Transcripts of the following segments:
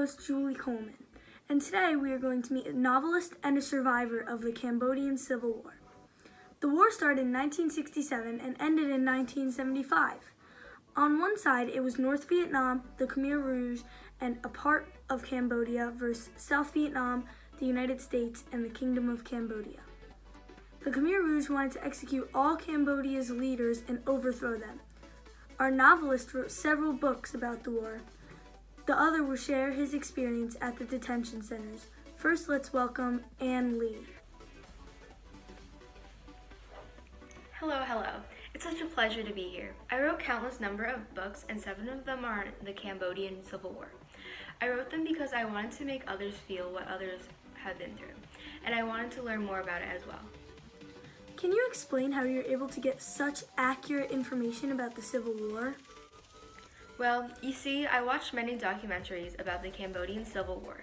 host, Julie Coleman, and today we are going to meet a novelist and a survivor of the Cambodian Civil War. The war started in 1967 and ended in 1975. On one side, it was North Vietnam, the Khmer Rouge, and a part of Cambodia versus South Vietnam, the United States, and the Kingdom of Cambodia. The Khmer Rouge wanted to execute all Cambodia's leaders and overthrow them. Our novelist wrote several books about the war. The other will share his experience at the detention centers. First, let's welcome Ann Lee. Hello. It's such a pleasure to be here. I wrote countless number of books, and 7 of them are on the Cambodian Civil War. I wrote them because I wanted to make others feel what others have been through, and I wanted to learn more about it as well. Can you explain how you're able to get such accurate information about the Civil War? Well, you see, I watched many documentaries about the Cambodian Civil War.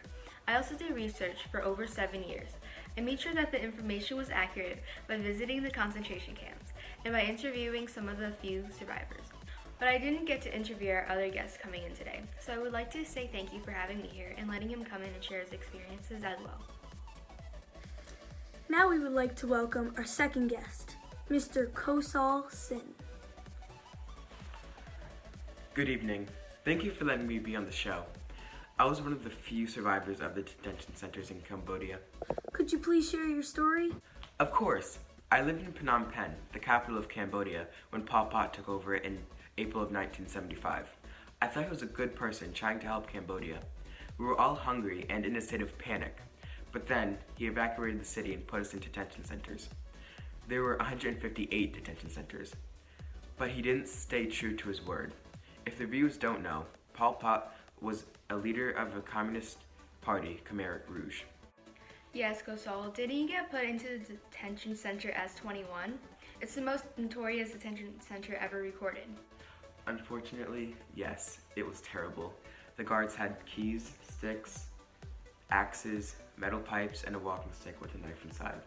I also did research for over 7 years. I made sure that the information was accurate by visiting the concentration camps and by interviewing some of the few survivors. But I didn't get to interview our other guests coming in today, so I would like to say thank you for having me here and letting him come in and share his experiences as well. Now we would like to welcome our second guest, Mr. Kosal Sin. Good evening. Thank you for letting me be on the show. I was one of the few survivors of the detention centers in Cambodia. Could you please share your story? Of course. I lived in Phnom Penh, the capital of Cambodia, when Pol Pot took over in April of 1975. I thought he was a good person trying to help Cambodia. We were all hungry and in a state of panic, but then he evacuated the city and put us in detention centers. There were 158 detention centers, but he didn't stay true to his word. If the viewers don't know, Pol Pot was a leader of the Communist Party, Khmer Rouge. Yes, Kosal, didn't you get put into the detention center as 21? It's the most notorious detention center ever recorded. Unfortunately, yes, it was terrible. The guards had keys, sticks, axes, metal pipes, and a walking stick with a knife inside.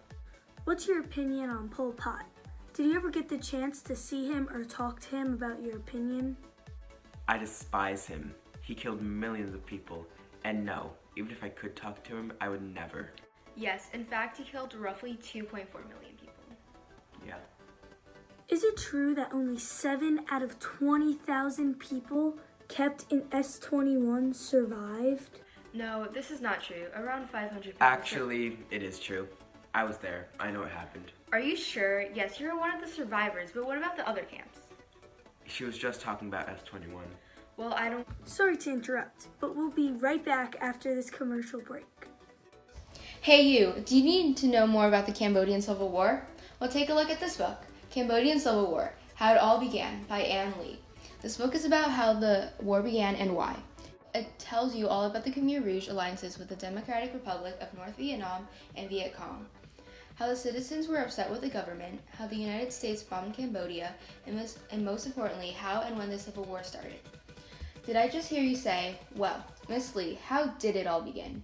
What's your opinion on Pol Pot? Did you ever get the chance to see him or talk to him about your opinion? I despise him. He killed millions of people, and no, even if I could talk to him, I would never. Yes, in fact, he killed roughly 2.4 million people. Yeah. Is it true that only 7 out of 20,000 people kept in S-21 survived? No, this is not true. Around 500 people. Actually, it is true. I was there. I know what happened. Are you sure? Yes, you're one of the survivors, but what about the other camps? She was just talking about S-21. Well, I don't... Sorry to interrupt, but we'll be right back after this commercial break. Hey you, do you need to know more about the Cambodian Civil War? Well, take a look at this book, Cambodian Civil War, How It All Began by Ann Lee. This book is about how the war began and why. It tells you all about the Khmer Rouge alliances with the Democratic Republic of North Vietnam and Viet Cong, how the citizens were upset with the government, how the United States bombed Cambodia, and most importantly, how and when the Civil War started. Did I just hear you say, well, Miss Lee, how did it all begin?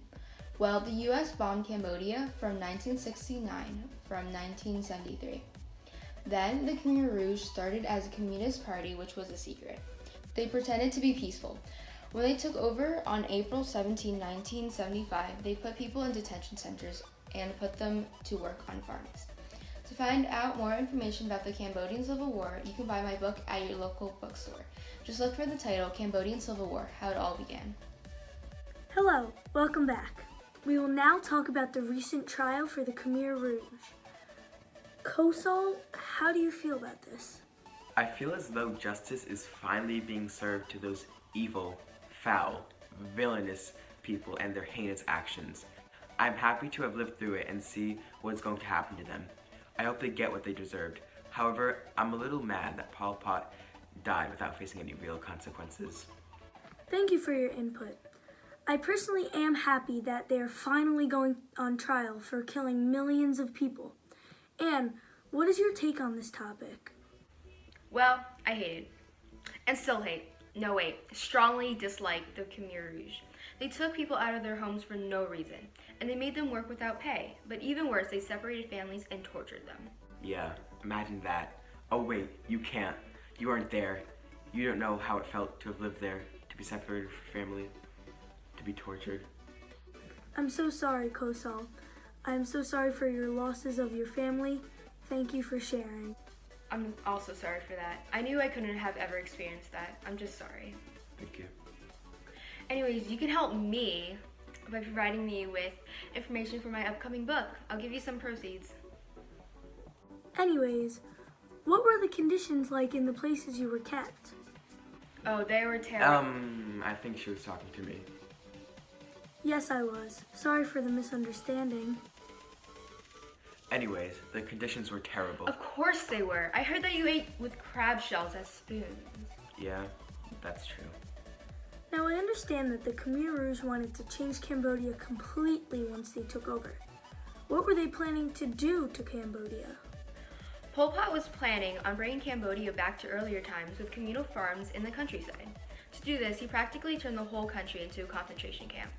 Well, the U.S. bombed Cambodia from 1969 from 1973. Then the Khmer Rouge started as a communist party, which was a secret. They pretended to be peaceful. When they took over on April 17, 1975, they put people in detention centers and put them to work on farms. To find out more information about the Cambodian Civil War, you can buy my book at your local bookstore. Just look for the title, Cambodian Civil War, How It All Began. Hello, welcome back. We will now talk about the recent trial for the Khmer Rouge. Kosal, how do you feel about this? I feel as though justice is finally being served to those evil, foul, villainous people and their heinous actions. I'm happy to have lived through it and see what is going to happen to them. I hope they get what they deserved. However, I'm a little mad that Pol Pot died without facing any real consequences. Thank you for your input. I personally am happy that they are finally going on trial for killing millions of people. Anne, what is your take on this topic? Well, I hated, and still hate, no wait, strongly dislike the Khmer Rouge. They took people out of their homes for no reason, and they made them work without pay. But even worse, they separated families and tortured them. Yeah, imagine that. Oh wait, you can't. You aren't there. You don't know how it felt to have lived there, to be separated from family. to be tortured. I'm so sorry, Kosal. I'm so sorry for your losses of your family. Thank you for sharing. I'm also sorry for that. I knew I couldn't have ever experienced that. I'm just sorry. Thank you. Anyways, you can help me by providing me with information for my upcoming book. I'll give you some proceeds. Anyways, what were the conditions like in the places you were kept? Oh, they were terrible. I think she was talking to me. Yes, I was. Sorry for the misunderstanding. Anyways, the conditions were terrible. Of course they were. I heard that you ate with crab shells as spoons. Yeah, that's true. Now, I understand that the Khmer Rouge wanted to change Cambodia completely once they took over. What were they planning to do to Cambodia? Pol Pot was planning on bringing Cambodia back to earlier times with communal farms in the countryside. To do this, he practically turned the whole country into a concentration camp.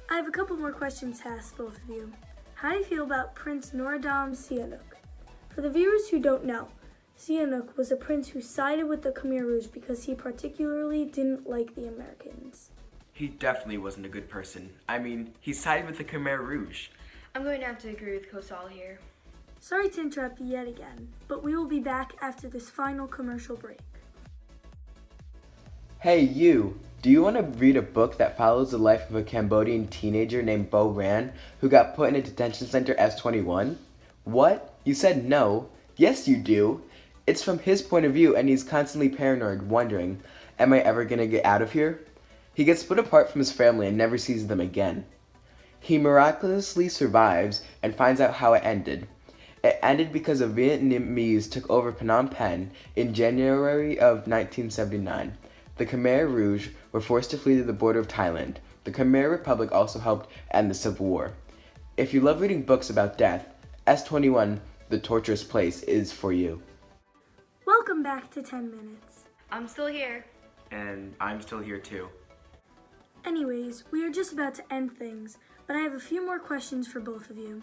I have a couple more questions to ask both of you. How do you feel about Prince Norodom Sihanouk? For the viewers who don't know, Sihanouk was a prince who sided with the Khmer Rouge because he particularly didn't like the Americans. He definitely wasn't a good person. I mean, he sided with the Khmer Rouge. I'm going to have to agree with Kosal here. Sorry to interrupt you yet again, but we will be back after this final commercial break. Hey you, do you want to read a book that follows the life of a Cambodian teenager named Bo Ran who got put in a detention center S21? What? You said no? Yes you do. It's from his point of view and he's constantly paranoid, wondering, am I ever gonna get out of here? He gets split apart from his family and never sees them again. He miraculously survives and finds out how it ended. It ended because the Vietnamese took over Phnom Penh in January of 1979. The Khmer Rouge were forced to flee to the border of Thailand. The Khmer Republic also helped end the Civil War. If you love reading books about death, S21, The Torturous Place, is for you. Welcome back to 10 Minutes. I'm still here. And I'm still here too. Anyways, we are just about to end things, but I have a few more questions for both of you.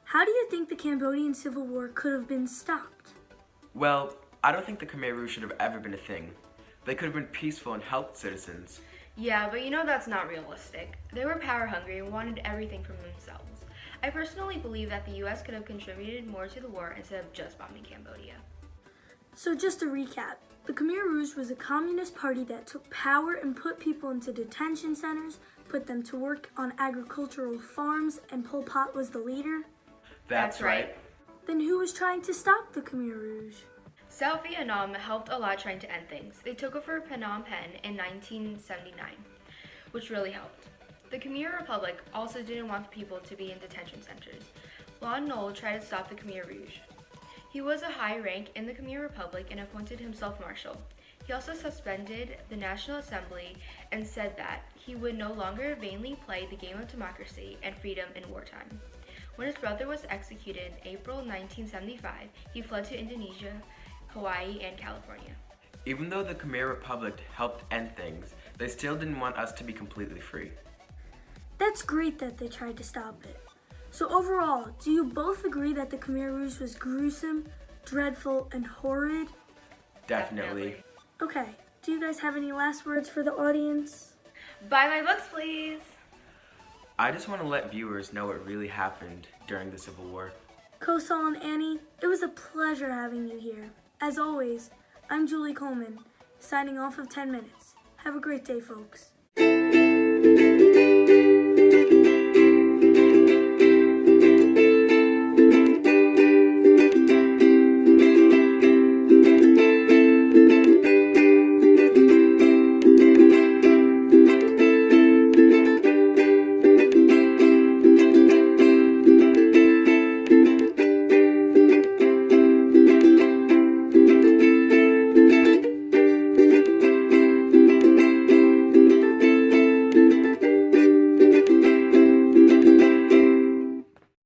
How do you think the Cambodian Civil War could have been stopped? Well, I don't think the Khmer Rouge should have ever been a thing. They could have been peaceful and helped citizens. Yeah, but you know that's not realistic. They were power hungry and wanted everything from themselves. I personally believe that the US could have contributed more to the war instead of just bombing Cambodia. So just to recap, the Khmer Rouge was a communist party that took power and put people into detention centers, put them to work on agricultural farms, and Pol Pot was the leader? That's right. Then who was trying to stop the Khmer Rouge? South Vietnam helped a lot trying to end things. They took over Phnom Penh in 1979, which really helped. The Khmer Republic also didn't want the people to be in detention centers. Lon Nol tried to stop the Khmer Rouge. He was a high rank in the Khmer Republic and appointed himself marshal. He also suspended the National Assembly and said that he would no longer vainly play the game of democracy and freedom in wartime. When his brother was executed in April 1975, he fled to Indonesia, Hawaii, and California. Even though the Khmer Republic helped end things, they still didn't want us to be completely free. That's great that they tried to stop it. So overall, do you both agree that the Khmer Rouge was gruesome, dreadful, and horrid? Definitely. Okay, do you guys have any last words for the audience? Buy my books, please! I just want to let viewers know what really happened during the Civil War. Kosal and Annie, it was a pleasure having you here. As always, I'm Julie Coleman, signing off of 10 Minutes. Have a great day, folks.